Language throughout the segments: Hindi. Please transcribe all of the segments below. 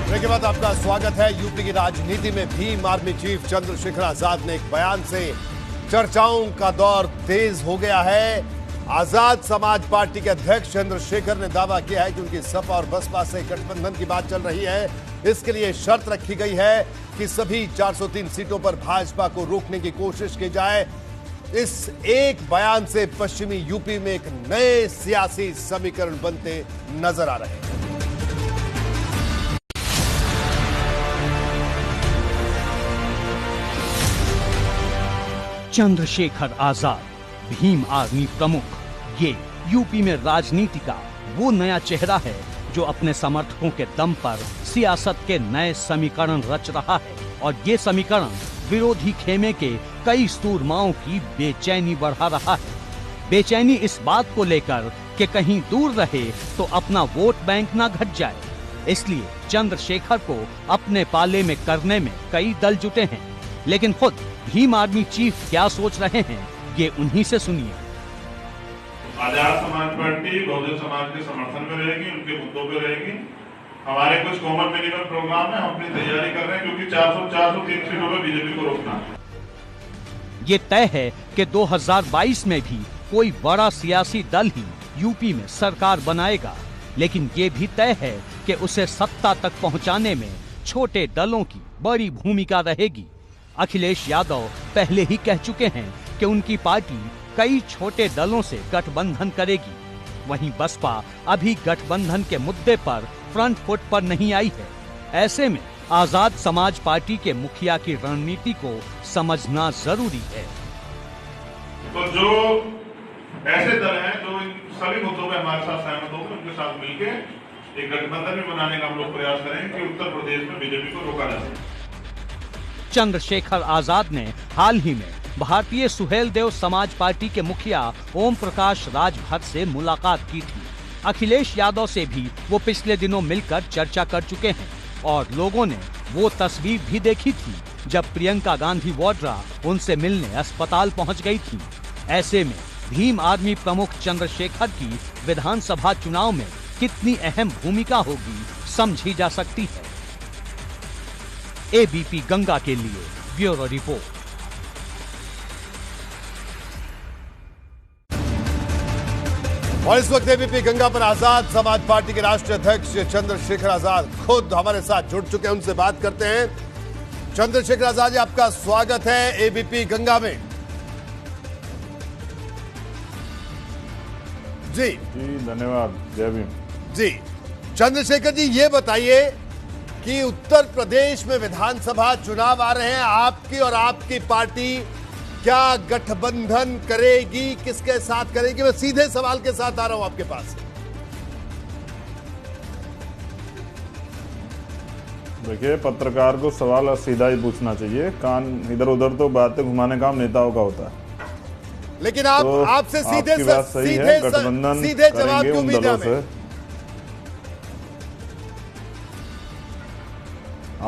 ब्रेक के बाद आपका स्वागत है। यूपी की राजनीति में भीम आर्मी चीफ चंद्रशेखर आजाद ने एक बयान से चर्चाओं का दौर तेज हो गया है। आजाद समाज पार्टी के अध्यक्ष चंद्रशेखर ने दावा किया है कि उनकी सपा और बसपा से गठबंधन की बात चल रही है। इसके लिए शर्त रखी गई है कि सभी 403 सीटों पर भाजपा को रोकने की कोशिश की जाए। इस एक बयान से पश्चिमी यूपी में एक नए सियासी समीकरण बनते नजर आ रहे हैं। चंद्रशेखर आजाद, भीम आर्मी प्रमुख, ये यूपी में राजनीति का वो नया चेहरा है जो अपने समर्थकों के दम पर सियासत के नए समीकरण रच रहा है। और ये समीकरण विरोधी खेमे के कई सूरमाओं की बेचैनी बढ़ा रहा है। बेचैनी इस बात को लेकर कि कहीं दूर रहे तो अपना वोट बैंक ना घट जाए। इसलिए चंद्रशेखर को अपने पाले में करने में कई दल जुटे हैं। लेकिन खुद भीम आर्मी चीफ क्या सोच रहे हैं, ये उन्हीं से सुनिए। आजाद समाज पार्टी बहुजन समाज के समर्थन में रहेगी, उनके मुद्दों पे रहेगी। हमारे कुछ कॉमन मिनिमम प्रोग्राम है, हम अपनी तैयारी कर रहे हैं क्योंकि 403 सीटों पे बीजेपी को रोकना है। ये तय है कि 2022 में भी कोई बड़ा सियासी दल ही यूपी में सरकार बनाएगा। लेकिन ये भी तय है कि उसे सत्ता तक पहुंचाने में छोटे दलों की बड़ी भूमिका रहेगी। अखिलेश यादव पहले ही कह चुके हैं कि उनकी पार्टी कई छोटे दलों से गठबंधन करेगी। वहीं बसपा अभी गठबंधन के मुद्दे पर फ्रंट फुट पर नहीं आई है। ऐसे में आजाद समाज पार्टी के मुखिया की रणनीति को समझना जरूरी है। तो जो ऐसे दल हैं जो इन सभी मुद्दों पे हमारे साथ सहमत होकर उनके साथ मिलकर एक गठबंधन भी बनाने का हम लोग प्रयास करेंगे कि उत्तर प्रदेश में बीजेपी को रोका जा सके। चंद्रशेखर आजाद ने हाल ही में भारतीय सुहेलदेव समाज पार्टी के मुखिया ओम प्रकाश राजभर से मुलाकात की थी। अखिलेश यादव से भी वो पिछले दिनों मिलकर चर्चा कर चुके हैं और लोगों ने वो तस्वीर भी देखी थी जब प्रियंका गांधी वाड्रा उनसे मिलने अस्पताल पहुंच गई थी। ऐसे में भीम आर्मी प्रमुख चंद्रशेखर की विधानसभा चुनाव में कितनी अहम भूमिका होगी समझी जा सकती है। एबीपी गंगा के लिए ब्यूरो रिपोर्ट। और इस वक्त एबीपी गंगा पर आजाद समाज पार्टी के राष्ट्रीय अध्यक्ष चंद्रशेखर आजाद खुद हमारे साथ जुड़ चुके हैं। उनसे बात करते हैं। चंद्रशेखर आजाद जी, आपका स्वागत है एबीपी गंगा में। जी धन्यवाद। जय भीम जी। चंद्रशेखर जी, ये बताइए कि उत्तर प्रदेश में विधानसभा चुनाव आ रहे हैं। आपकी और आपकी पार्टी क्या गठबंधन करेगी, किसके साथ करेगी? मैं सीधे सवाल के साथ आ रहा हूं आपके पास। देखिए, पत्रकार को सवाल सीधा ही पूछना चाहिए। कान इधर उधर तो बातें घुमाने का काम नेताओं का होता है। लेकिन आप तो आपसे सीधे गठबंधन सीधे जवाब की उम्मीद है।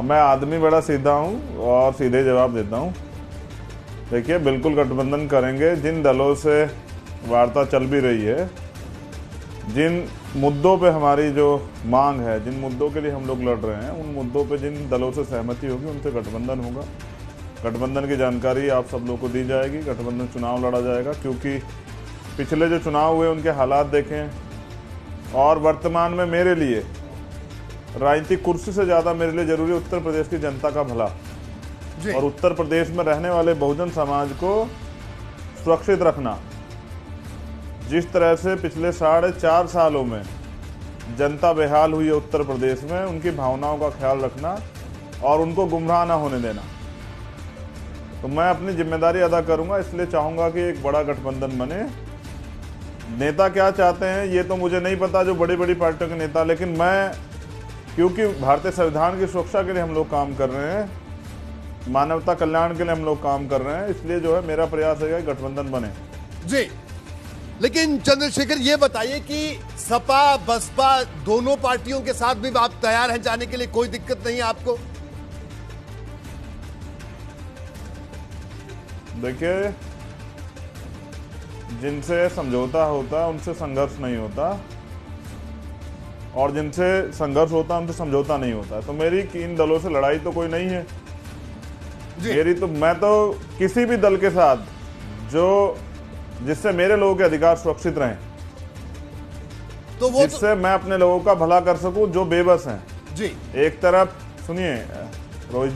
मैं आदमी बड़ा सीधा हूं और सीधे जवाब देता हूं। देखिए, बिल्कुल गठबंधन करेंगे। जिन दलों से वार्ता चल भी रही है, जिन मुद्दों पे हमारी जो मांग है, जिन मुद्दों के लिए हम लोग लड़ रहे हैं, उन मुद्दों पे जिन दलों से सहमति होगी उनसे गठबंधन होगा। गठबंधन की जानकारी आप सब लोगों को दी जाएगी। गठबंधन चुनाव लड़ा जाएगा क्योंकि पिछले जो चुनाव हुए उनके हालात देखें और वर्तमान में मेरे लिए राजनीतिक कुर्सी से ज़्यादा मेरे लिए जरूरी उत्तर प्रदेश की जनता का भला और उत्तर प्रदेश में रहने वाले बहुजन समाज को सुरक्षित रखना। जिस तरह से पिछले 4.5 सालों में जनता बेहाल हुई है उत्तर प्रदेश में, उनकी भावनाओं का ख्याल रखना और उनको गुमराह ना होने देना। तो मैं अपनी जिम्मेदारी अदा करूंगा, इसलिए चाहूंगा कि एक बड़ा गठबंधन बने। नेता क्या चाहते हैं ये तो मुझे नहीं पता, जो बड़ी बड़ी पार्टियों के नेता, लेकिन मैं, क्योंकि भारतीय संविधान की सुरक्षा के लिए हम लोग काम कर रहे हैं, मानवता कल्याण के लिए हम लोग काम कर रहे हैं, इसलिए जो है मेरा प्रयास है कि गठबंधन बने। जी, लेकिन चंद्रशेखर ये बताइए कि सपा बसपा दोनों पार्टियों के साथ भी आप तैयार हैं जाने के लिए? कोई दिक्कत नहीं है आपको? देखिए, जिनसे समझौता होता है उनसे संघर्ष नहीं होता। और जिनसे संघर्ष होता है उनसे समझौता नहीं होता। तो मेरी इन दलों से लड़ाई तो कोई नहीं है मेरी। तो मैं तो किसी भी दल के साथ जिससे मेरे लोगों के अधिकार सुरक्षित रहें, तो वो जिससे मैं अपने लोगों का भला कर सकूं जो बेबस हैं। जी एक तरफ सुनिए रोहित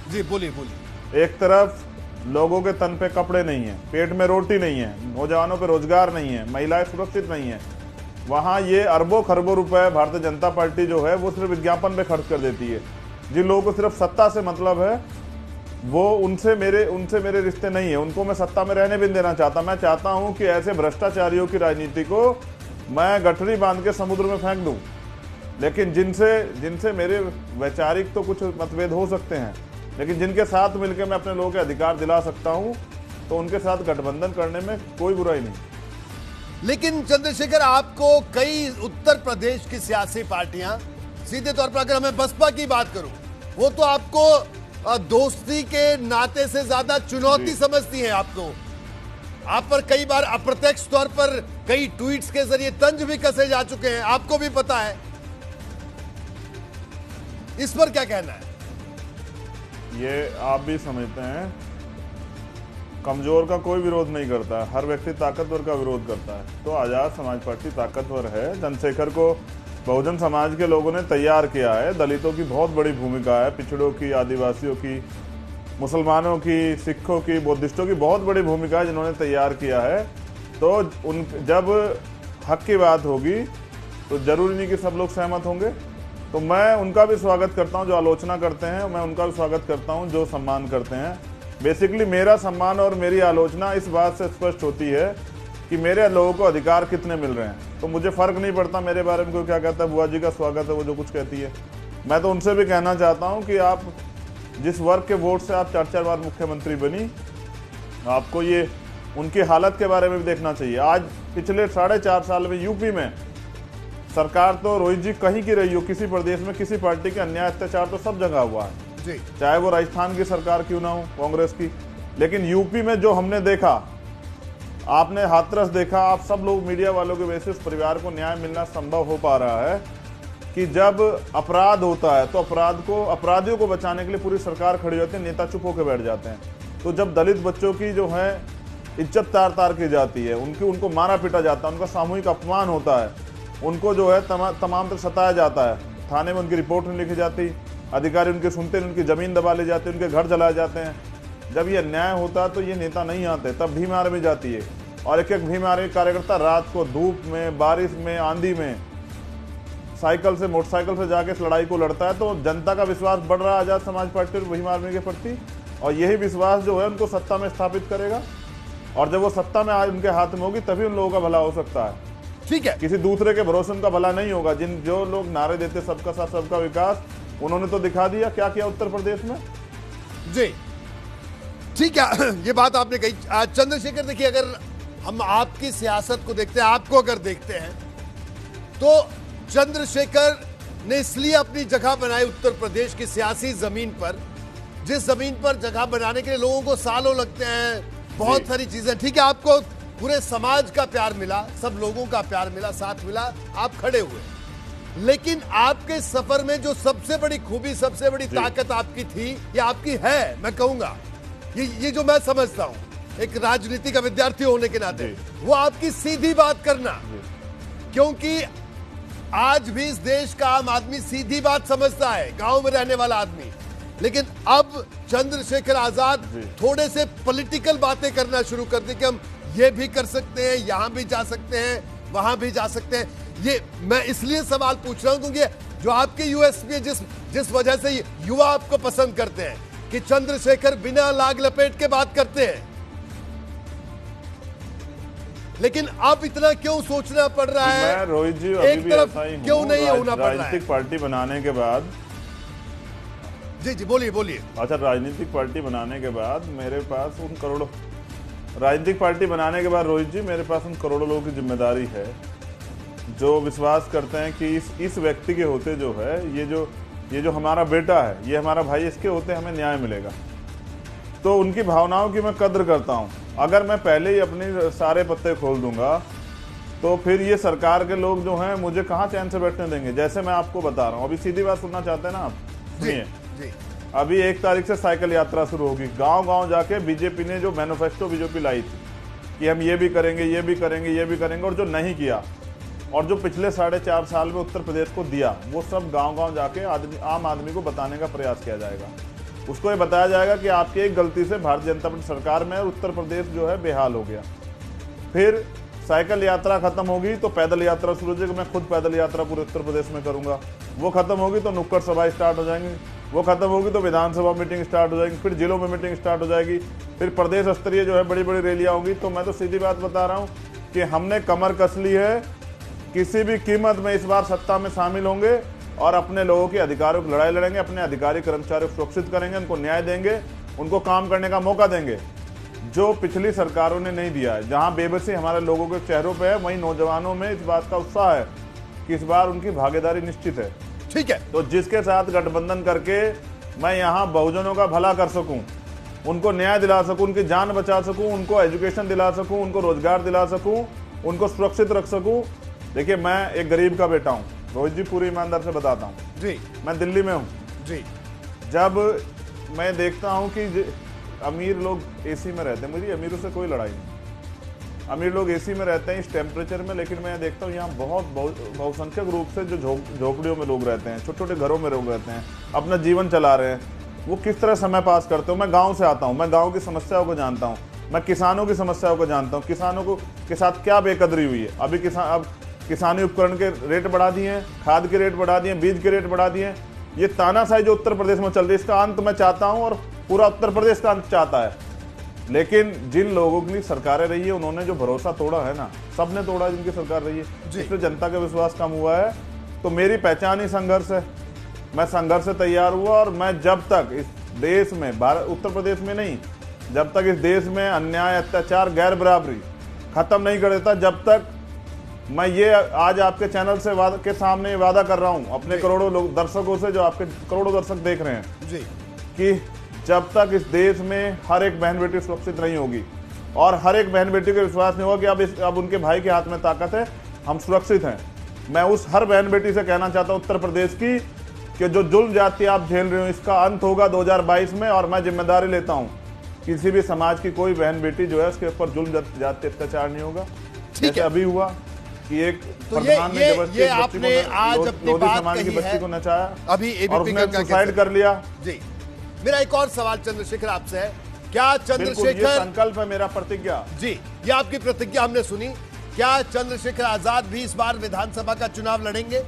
जी, बोलिए। एक तरफ लोगों के तन पे कपड़े नहीं है, पेट में रोटी नहीं है, नौजवानों पे रोजगार नहीं है, महिलाएं सुरक्षित नहीं है। वहां ये अरबों खरबों रुपए भारतीय जनता पार्टी जो है वो सिर्फ विज्ञापन पे खर्च कर देती है। जिन लोगों को सिर्फ सत्ता से मतलब है वो उनसे मेरे रिश्ते नहीं है। उनको मैं सत्ता में रहने भी नहीं देना चाहता। मैं चाहता हूं कि ऐसे भ्रष्टाचारियों की राजनीति को मैं गठरी बांध के समुद्र में फेंक दूं। लेकिन जिनसे मेरे वैचारिक तो कुछ मतभेद हो सकते हैं, लेकिन जिनके साथ मिलकर मैं अपने लोगों के अधिकार दिला सकता हूं, तो उनके साथ गठबंधन करने में कोई बुराई नहीं। लेकिन चंद्रशेखर, आपको कई उत्तर प्रदेश की सियासी पार्टियां, सीधे तौर पर अगर मैं बसपा की बात करूं, वो तो आपको दोस्ती के नाते से ज्यादा चुनौती समझती हैं। आपको आप पर कई बार अप्रत्यक्ष तौर पर कई ट्वीट्स के जरिए तंज भी कसे जा चुके हैं, आपको भी पता है। इस पर क्या कहना है? ये आप भी समझते हैं, कमजोर का कोई विरोध नहीं करता है, हर व्यक्ति ताकतवर का विरोध करता है। तो आजाद समाज पार्टी ताकतवर है। चंद्रशेखर को बहुजन समाज के लोगों ने तैयार किया है। दलितों की बहुत बड़ी भूमिका है, पिछड़ों की, आदिवासियों की, मुसलमानों की, सिखों की, बुद्धिस्टों की बहुत बड़ी भूमिका है जिन्होंने तैयार किया है। तो जब हक की बात होगी तो जरूरी नहीं कि सब लोग सहमत होंगे। तो मैं उनका भी स्वागत करता हूं जो आलोचना करते हैं, मैं उनका भी स्वागत करता हूं जो सम्मान करते हैं। बेसिकली मेरा सम्मान और मेरी आलोचना इस बात से स्पष्ट होती है कि मेरे लोगों को अधिकार कितने मिल रहे हैं। तो मुझे फर्क नहीं पड़ता मेरे बारे में कोई क्या कहता है, बुआ जी का स्वागत है वो जो कुछ कहती है। मैं तो उनसे भी कहना चाहता हूं कि आप जिस वर्ग के वोट से आप 4-4 बार मुख्यमंत्री बनी, आपको ये उनकी हालत के बारे में भी देखना चाहिए। आज पिछले 4.5 साल में यूपी में सरकार तो रोहित जी कहीं की रही हो, किसी प्रदेश में किसी पार्टी के अन्याय अत्याचार तो सब जगह हुआ है जी। चाहे वो राजस्थान की सरकार क्यों ना हो, कांग्रेस की। लेकिन यूपी में जो हमने देखा, आपने हाथरस देखा, आप सब लोग मीडिया वालों के वजह से उस परिवार को न्याय मिलना संभव हो पा रहा है कि जब अपराध होता है तो अपराधियों को बचाने के लिए पूरी सरकार खड़ी होती है, नेता चुप होकर बैठ जाते हैं। तो जब दलित बच्चों की जो है इज्जत तार की जाती है, उनको मारा पीटा जाता है, उनका सामूहिक अपमान होता है, उनको जो है तमाम तक सताया जाता है, थाने में उनकी रिपोर्ट नहीं लिखी जाती, अधिकारी उनके सुनते नहीं, उनकी जमीन दबा ले जाते हैं, उनके घर जलाए जाते हैं। जब ये अन्याय होता है तो ये नेता नहीं आते, तब भीम आर्मी जाती है। और एक भीम आर्मी कार्यकर्ता रात को धूप में, बारिश में, आंधी में मोटरसाइकिल से जाके इस लड़ाई को लड़ता है। तो जनता का विश्वास बढ़ रहा है आजाद समाज पार्टी और भीम आर्मी के प्रति, और यही विश्वास जो है उनको सत्ता में स्थापित करेगा। और जब वो सत्ता में आज उनके हाथ में होगी तभी उन लोगों का भला हो सकता है। ठीक है, किसी दूसरे के भरोसे उनका भला नहीं होगा। जो लोग नारे देते सबका साथ सबका विकास, उन्होंने तो दिखा दिया क्या किया उत्तर प्रदेश में जी। ठीक है, ये बात आपने कही। चंद्रशेखर, देखिए, अगर हम आपकी सियासत को देखते हैं, आपको अगर देखते हैं, तो चंद्रशेखर ने इसलिए अपनी जगह बनाई उत्तर प्रदेश की सियासी जमीन पर, जिस जमीन पर जगह बनाने के लिए लोगों को सालों लगते हैं, बहुत सारी चीजें। ठीक है, आपको पूरे समाज का प्यार मिला, सब लोगों का प्यार मिला, साथ मिला, आप खड़े हुए। लेकिन आपके सफर में जो सबसे बड़ी खूबी, सबसे बड़ी ताकत आपकी थी, या आपकी है, मैं कहूंगा, ये जो मैं समझता हूं एक राजनीति का विद्यार्थी होने के नाते, वो आपकी सीधी बात करना। क्योंकि आज भी इस देश का आम आदमी सीधी बात समझता है, गांव में रहने वाला आदमी। लेकिन अब चंद्रशेखर आजाद थोड़े से पॉलिटिकल बातें करना शुरू कर दी कि हम ये भी कर सकते हैं, यहां भी जा सकते हैं, वहां भी जा सकते हैं। ये मैं इसलिए सवाल पूछ रहा हूं क्योंकि जो आपके यूएसपी, जिस वजह से युवा आपको पसंद करते हैं कि चंद्रशेखर बिना लाग लपेट के बात करते हैं। लेकिन अब इतना क्यों सोचना पड़ रहा है? मैं रोहित जी एक तरफ क्यों नहीं होना पड़ रहा है? राजनीतिक पार्टी बनाने के बाद, जी बोलिए। अच्छा, राजनीतिक पार्टी बनाने के बाद मेरे पास उन करोड़ों, राजनीतिक पार्टी बनाने के बाद रोहित जी मेरे पास उन करोड़ों लोगों की जिम्मेदारी है जो विश्वास करते हैं कि इस व्यक्ति के होते जो है, ये जो हमारा बेटा है, ये हमारा भाई, इसके होते हमें न्याय मिलेगा। तो उनकी भावनाओं की मैं कद्र करता हूं। अगर मैं पहले ही अपने सारे पत्ते खोल दूंगा तो फिर ये सरकार के लोग जो हैं मुझे कहाँ चैन से बैठने देंगे। जैसे मैं आपको बता रहा हूँ, अभी सीधी बात सुनना चाहते हैं ना आप, सुनिए। अभी 1 तारीख से साइकिल यात्रा शुरू होगी। गांव गांव जाके बीजेपी ने जो मैनिफेस्टो बीजेपी लाई थी कि हम ये भी करेंगे, ये भी करेंगे, ये भी करेंगे, और जो नहीं किया और जो पिछले 4.5 साल में उत्तर प्रदेश को दिया, वो सब गांव गांव जाके आम आदमी को बताने का प्रयास किया जाएगा। उसको ये बताया जाएगा कि आपकी एक गलती से भारतीय जनता पार्टी सरकार में उत्तर प्रदेश जो है बेहाल हो गया। फिर साइकिल यात्रा खत्म होगी तो पैदल यात्रा शुरू हो जाएगी। मैं खुद पैदल यात्रा पूरे उत्तर प्रदेश में करूंगा। वो खत्म होगी तो नुक्कड़ सभा स्टार्ट हो जाएंगी। वो खत्म होगी तो विधानसभा मीटिंग स्टार्ट हो जाएगी। फिर जिलों में मीटिंग स्टार्ट हो जाएगी। फिर प्रदेश स्तरीय जो है बड़ी बड़ी रैलियां होंगी। तो मैं तो सीधी बात बता रहा हूं कि हमने कमर कस ली है। किसी भी कीमत में इस बार सत्ता में शामिल होंगे और अपने लोगों के अधिकारों की लड़ाई लड़ेंगे, अपने अधिकारी कर्मचारियों को सुरक्षित करेंगे, उनको न्याय देंगे, उनको काम करने का मौका देंगे जो पिछली सरकारों ने नहीं दिया है। जहां बेबसी हमारे लोगों के चेहरों पे है, वहीं नौजवानों में इस बात का उत्साह है कि इस बार उनकी भागीदारी निश्चित है। ठीक है, तो जिसके साथ गठबंधन करके मैं यहाँ बहुजनों का भला कर सकूं, उनको न्याय दिला सकूं, उनकी जान बचा सकूं, उनको एजुकेशन दिला सकूं, उनको रोजगार दिला सकूं, उनको सुरक्षित रख सकूं। देखिए, मैं एक गरीब का बेटा हूँ रोहित जी, पूरी ईमानदार से बताता हूँ जी। मैं दिल्ली में हूँ जी। जब मैं देखता हूँ कि अमीर लोग एसी में रहते हैं, मुझे अमीरों से कोई लड़ाई नहीं। अमीर लोग एसी में रहते हैं इस टेम्परेचर में, लेकिन मैं देखता हूँ यहाँ बहुत बहुसंख्यक रूप से जो झोपड़ियों में लोग रहते हैं, छोटे छोटे घरों में लोग रहते हैं, अपना जीवन चला रहे हैं। वो किस तरह समय पास करते हो। मैं गाँव से आता हूँ, मैं गाँव की समस्याओं को जानता हूँ, मैं किसानों की समस्याओं को जानता हूँ। किसानों को के साथ क्या बेकदरी हुई है। अभी अब किसानी उपकरण के रेट बढ़ा दिए हैं, खाद के रेट बढ़ा दिए हैं, बीज के रेट बढ़ा दिए हैं। ये तानाशाही जो उत्तर प्रदेश में चल रही है, इसका अंत मैं चाहता हूं और पूरा उत्तर प्रदेश का अंत चाहता है। लेकिन जिन लोगों के लिए सरकारें रही है, उन्होंने जो भरोसा तोड़ा है ना, सबने तोड़ा जिनकी सरकार रही है, इसलिए जनता का विश्वास कम हुआ है। तो मेरी पहचान ही संघर्ष है। मैं संघर्ष से तैयार हुआ और मैं जब तक इस देश में, उत्तर प्रदेश में नहीं, जब तक इस देश में अन्याय, अत्याचार, गैर बराबरी खत्म नहीं कर देता, जब तक मैं ये आज आपके चैनल से के सामने वादा कर रहा हूं अपने करोड़ों लोग दर्शकों से, जो आपके करोड़ों दर्शक देख रहे हैं जी, कि जब तक इस देश में हर एक बहन बेटी सुरक्षित नहीं होगी और हर एक बहन बेटी को विश्वास नहीं होगा कि अब उनके भाई के हाथ में ताकत है, हम सुरक्षित हैं। मैं उस हर बहन बेटी से कहना चाहता हूं उत्तर प्रदेश की कि जो जुल्म जाति आप झेल रहे हो, इसका अंत होगा 2022 में। और मैं जिम्मेदारी लेता हूँ, किसी भी समाज की कोई बहन बेटी जो है उसके ऊपर जुल्म जाति अत्याचार नहीं होगा। ठीक है, अभी हुआ कि एक तो ये आपने आज अपनी बात कही है, को नचाया, अभी एबीपी का सुसाइड कर लिया। जी, मेरा एक और सवाल चंद्रशेखर आपसे है, क्या चंद्रशेखर, ये संकल्प है मेरा, प्रतिज्ञा जी, ये आपकी प्रतिज्ञा हमने सुनी, क्या चंद्रशेखर आजाद भी इस बार विधानसभा का चुनाव लड़ेंगे?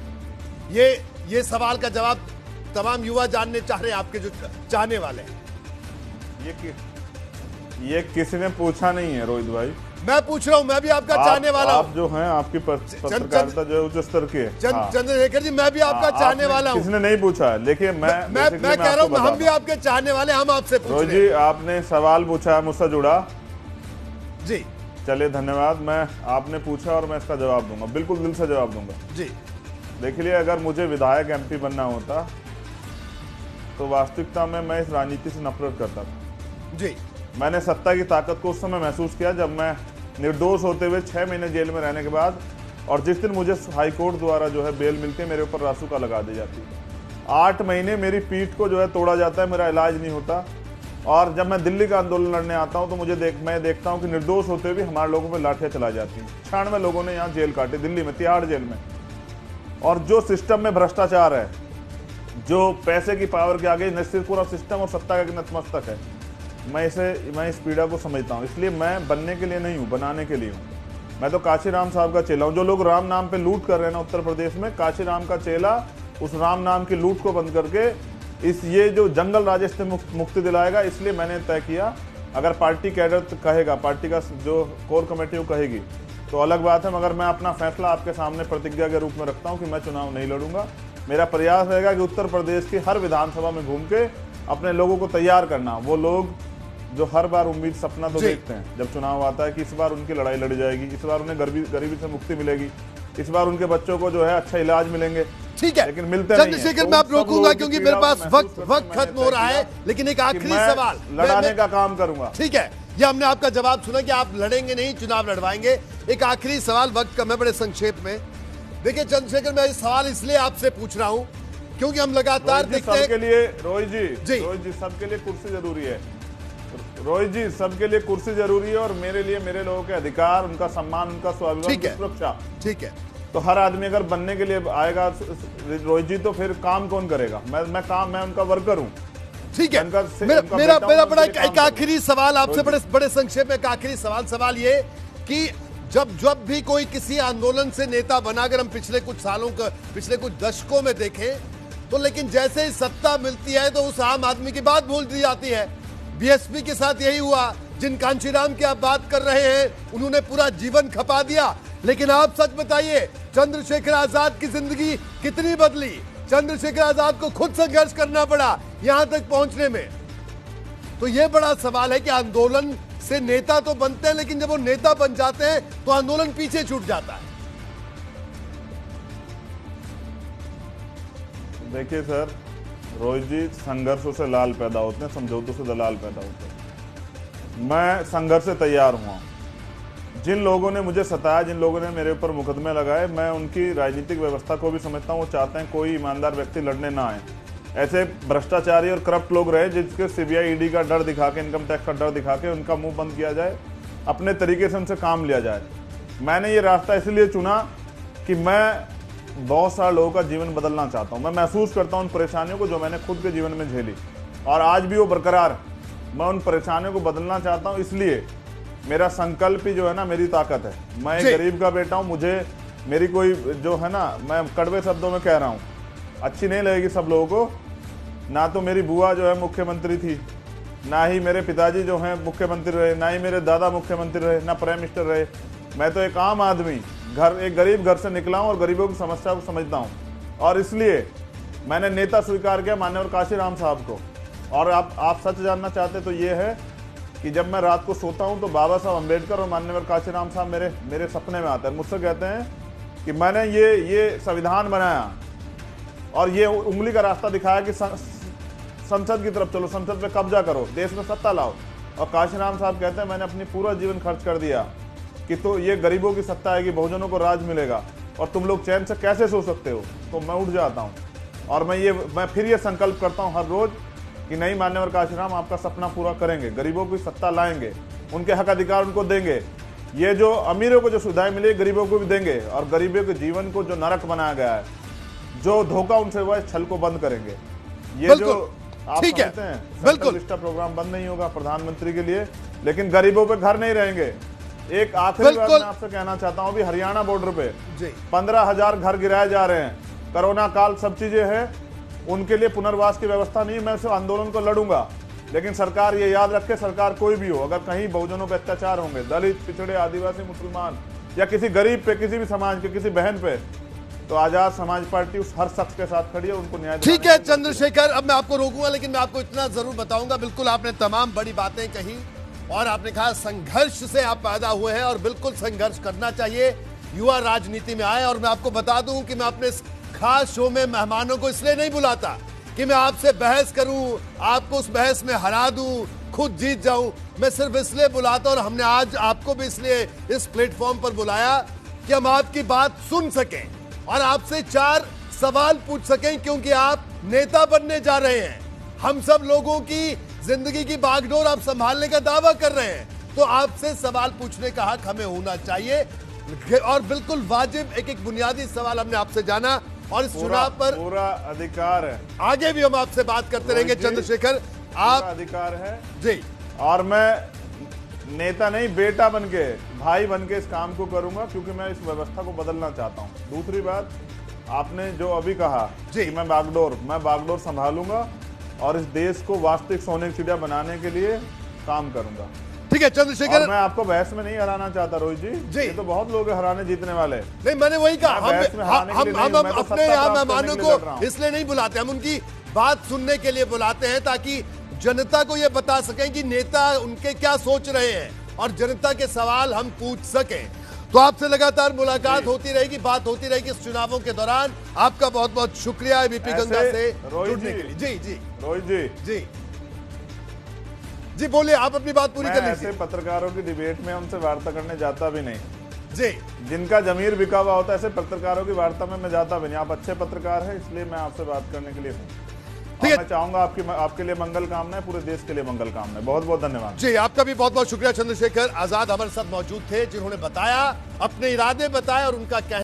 ये सवाल का जवाब तमाम युवा जानने चाह रहे हैं, आपके जो चाहने वाले हैं। ये किसी ने पूछा नहीं है रोहित भाई, मैं पूछ रहा हूं, मैं भी आपका चाहने वाला हूं। आप जो हैं, आपकी पत्रकारिता जो उच्च स्तर की है। चंद्रशेखर जी, मैं भी आपका चाहने वाला हूं। किसने नहीं पूछा है, लेकिन मैं कह रहा हूं, हम भी आपके चाहने वाले, हम आपसे पूछ रहे हैं। जी, आपने सवाल पूछा है मुझसे जुड़ा जी, चलिए धन्यवाद। मैं आपने पूछा और मैं इसका जवाब दूंगा, बिल्कुल दिल से जवाब दूंगा जी। देखिए, अगर मुझे विधायक एमपी बनना होता तो वास्तविकता में मैं इस राजनीति से नफरत करता था जी। मैंने सत्ता की ताकत को उस समय महसूस किया जब मैं निर्दोष होते हुए 6 महीने जेल में रहने के बाद, और जिस दिन मुझे हाईकोर्ट द्वारा जो है बेल मिलती है, मेरे ऊपर रासुका लगा दी जाती है। 8 महीने मेरी पीठ को जो है तोड़ा जाता है, मेरा इलाज नहीं होता। और जब मैं दिल्ली का आंदोलन लड़ने आता हूं तो मैं देखता हूं कि निर्दोष होते हुए हमारे लोगों पर लाठियां चला जाती हैं। 96 लोगों ने यहाँ जेल काटी, दिल्ली में, तिहाड़ जेल में। और जो सिस्टम में भ्रष्टाचार है, जो पैसे की पावर के आगे निश्चित पूरा सिस्टम और सत्ता का नतमस्तक है, मैं इस पीड़ा को समझता हूँ। इसलिए मैं बनने के लिए नहीं हूँ, बनाने के लिए हूँ। मैं तो काशीराम साहब का चेला हूँ। जो लोग राम नाम पे लूट कर रहे हैं ना उत्तर प्रदेश में, काशीराम का चेला उस राम नाम की लूट को बंद करके ये जो जंगल राज से मुक्ति दिलाएगा। इसलिए मैंने तय किया, अगर पार्टी कैडर कहेगा, पार्टी का जो कोर कमेटी वो कहेगी तो अलग बात है, मगर मैं अपना फैसला आपके सामने प्रतिज्ञा के रूप में रखता हूँ कि मैं चुनाव नहीं लड़ूंगा। मेरा प्रयास रहेगा कि उत्तर प्रदेश की हर विधानसभा में घूम के अपने लोगों को तैयार करना। वो लोग जो हर बार उम्मीद सपना तो देखते हैं जब चुनाव आता है कि इस बार उनकी लड़ाई लड़ी जाएगी, इस बार उन्हें गरीबी से मुक्ति मिलेगी, इस बार उनके बच्चों को जो है अच्छा इलाज मिलेंगे। ठीक है, लेकिन मिलते नहीं है। चंद्रशेखर, मैं आप रोकूंगा क्योंकि मेरे पास वक्त खत्म हो रहा है, लेकिन एक आखिरी सवाल लड़ाने का काम करूंगा। ठीक है, ये हमने आपका जवाब सुना कि आप लड़ेंगे नहीं, चुनाव लड़वाएंगे। एक आखिरी सवाल, वक्त कम है, बड़े संक्षेप में। देखिए चंद्रशेखर, मैं इस सवाल इसलिए आपसे पूछ रहा हूं क्योंकि हम लगातार देखते हैं सबके लिए रोहित जी सबके लिए कुर्सी जरूरी है। रोहित जी, सबके लिए कुर्सी जरूरी है और मेरे लिए मेरे लोगों के अधिकार, उनका सम्मान, उनका स्वाभिमान की सुरक्षा। ठीक है, तो हर आदमी अगर बनने के लिए आएगा रोहित जी, तो फिर काम कौन करेगा? मैं उनका वर्कर हूँ। ठीक है, मेरा बड़ा एक आखिरी सवाल आपसे, बड़े संक्षेप में एक आखिरी सवाल ये कि जब भी कोई किसी आंदोलन से नेता बना, अगर हम पिछले कुछ सालों का, पिछले कुछ दशकों में देखें तो, लेकिन जैसे ही सत्ता मिलती है तो उस आम आदमी की बात भूल दी जाती है। बीएसपी के साथ यही हुआ। जिन कांशीराम की आप बात कर रहे हैं, उन्होंने पूरा जीवन खपा दिया। लेकिन आप सच बताइए, चंद्रशेखर आजाद की जिंदगी कितनी बदली? चंद्रशेखर आजाद को खुद संघर्ष करना पड़ा यहां तक पहुंचने में। तो यह बड़ा सवाल है कि आंदोलन से नेता तो बनते हैं, लेकिन जब वो नेता बन जाते हैं तो आंदोलन पीछे छूट जाता है। देखिए सर, रोहित जी, संघर्षों से लाल पैदा होते हैं, समझौतों से दलाल पैदा होते हैं। मैं संघर्ष से तैयार हुआ। जिन लोगों ने मुझे सताया, जिन लोगों ने मेरे ऊपर मुकदमे लगाए, मैं उनकी राजनीतिक व्यवस्था को भी समझता हूँ। वो चाहते हैं कोई ईमानदार व्यक्ति लड़ने ना आए। ऐसे भ्रष्टाचारी और करप्ट लोग रहे जिसके सीबीआई ईडी का डर दिखा के, इनकम टैक्स का डर दिखा के उनका मुंह बंद किया जाए, अपने तरीके से उनसे काम लिया जाए। मैंने ये रास्ता इसलिए चुना कि मैं बहुत सारे लोगों का जीवन बदलना चाहता हूँ। मैं महसूस करता हूँ उन परेशानियों को जो मैंने खुद के जीवन में झेली, और आज भी वो बरकरार है। मैं उन परेशानियों को बदलना चाहता हूँ, इसलिए मेरा संकल्प ही जो है ना, मेरी ताकत है। मैं एक गरीब का बेटा हूँ। मुझे मेरी कोई जो है ना, मैं कड़वे शब्दों में कह रहा हूँ, अच्छी नहीं लगेगी सब लोगों को। ना तो मेरी बुआ जो है मुख्यमंत्री थी, ना ही मेरे पिताजी जो हैं मुख्यमंत्री रहे, ना ही मेरे दादा मुख्यमंत्री रहे, ना प्राइम मिनिस्टर रहे। मैं तो एक आम आदमी, एक गरीब घर से निकला हूँ और गरीबों की समस्या को समझता हूँ। और इसलिए मैंने नेता स्वीकार किया माननीय काशीराम साहब को। और आप सच जानना चाहते तो ये है कि जब मैं रात को सोता हूँ तो बाबा साहब अम्बेडकर और माननीय काशीराम साहब मेरे सपने में आते हैं। मुझसे कहते हैं कि मैंने ये संविधान बनाया और ये उंगली का रास्ता दिखाया कि संसद की तरफ चलो, संसद पे कब्जा करो, देश में सत्ता लाओ। और काशीराम साहब कहते हैं मैंने अपनी पूरा जीवन खर्च कर दिया कि तो ये गरीबों की सत्ता आएगी, बहुजनों को राज मिलेगा और तुम लोग चैन से कैसे सो सकते हो। तो मैं उठ जाता हूँ और मैं फिर ये संकल्प करता हूँ हर रोज कि नहीं, मान्यवर काशीराम आपका सपना पूरा करेंगे, गरीबों की सत्ता लाएंगे, उनके हक अधिकार उनको देंगे। ये जो अमीरों को जो सुविधाएं मिली गरीबों को भी देंगे, और गरीबों के जीवन को जो नरक बनाया गया है, जो धोखा उनसे हुआ है, छल को बंद करेंगे। ये जो आप समझते हैं, बिल्कुल प्रोग्राम बंद नहीं होगा प्रधानमंत्री के लिए, लेकिन गरीबों पे घर नहीं रहेंगे। एक आखिरी बात मैं आपसे कहना चाहता हूं, अभी हरियाणा बॉर्डर पे 15,000 घर गिराए जा रहे हैं। कोरोना काल सब चीजें हैं, उनके लिए पुनर्वास की व्यवस्था नहीं। मैं उस आंदोलन को लड़ूंगा, लेकिन सरकार ये याद रखे, सरकार कोई भी हो, अगर कहीं बहुजनों पे अत्याचार होंगे, दलित, पिछड़े, आदिवासी, मुसलमान या किसी गरीब पे, किसी भी समाज के किसी बहन पे, तो आजाद समाज पार्टी उस हर शख्स के साथ खड़ी है, उनको न्याय। ठीक है चंद्रशेखर, अब मैं आपको रोकूंगा, लेकिन मैं आपको इतना जरूर बताऊंगा। बिल्कुल आपने तमाम बड़ी बातें कही और आपने कहा संघर्ष से आप पैदा हुए हैं और बिल्कुल संघर्ष करना चाहिए, युवा राजनीति में आए। और मैं आपको बता दूं कि मैं अपने खास शो में मेहमानों को इसलिए नहीं बुलाता कि मैं आपसे बहस करूं, आपको उस बहस में हरा दूं, खुद जीत जाऊं। मैं सिर्फ इसलिए बुलाता, और हमने आज आपको भी इसलिए इस प्लेटफॉर्म पर बुलाया कि हम आपकी बात सुन सकें और आपसे 4 सवाल पूछ सकें, क्योंकि आप नेता बनने जा रहे हैं। हम सब लोगों की जिंदगी की बागडोर आप संभालने का दावा कर रहे हैं, तो आपसे सवाल पूछने का हक हमें होना चाहिए। और बिल्कुल वाजिब एक बुनियादी सवाल हमने आपसे जाना, और इस चुनाव पर पूरा अधिकार है। आगे भी हम आपसे बात करते रहेंगे चंद्रशेखर, आप अधिकार है जी। और मैं नेता नहीं, बेटा बनके, भाई बनके इस काम को करूंगा, क्योंकि मैं इस व्यवस्था को बदलना चाहता हूं। दूसरी बात, आपने जो अभी कहा कि मैं बागडोर संभालूंगा और इस देश को वास्तविक सोने की चिड़िया बनाने के लिए काम करूंगा। ठीक है चंद्रशेखर, मैं आपको बहस में नहीं हराना चाहता रोहित जी। ये तो बहुत लोग हराने जीतने वाले। नहीं, मैंने वही कहा, हम अपने यहाँ मेहमानों को इसलिए नहीं बुलाते, हम उनकी बात सुनने के लिए बुलाते हैं, ताकि जनता को यह बता सकें कि नेता उनके क्या सोच रहे हैं और जनता के सवाल हम पूछ सकें। तो आपसे लगातार मुलाकात होती रहेगी, बात होती रहेगी इस चुनावों के दौरान। आपका बहुत बहुत शुक्रिया एबीपी गंगा से जुड़ने के लिए। जी जी रोहित जी जी जी बोलिए, आप अपनी बात पूरी कर मैं ऐसे लीजिए। पत्रकारों की डिबेट में उनसे वार्ता करने जाता भी नहीं। जी जिनका जमीर बिका हुआ होता है ऐसे पत्रकारों की वार्ता में मैं जाता भी नहीं। आप अच्छे पत्रकार हैं, इसलिए मैं आपसे बात करने के लिए हूँ। ठीक है। मैं चाहूंगा आपके लिए मंगल कामनाएं, पूरे देश के लिए मंगल कामनाएं। बहुत बहुत धन्यवाद। जी, आपका भी बहुत बहुत शुक्रिया। चंद्रशेखर आजाद हमारे साथ मौजूद थे, जिन्होंने बताया, अपने इरादे बताए और उनका कहना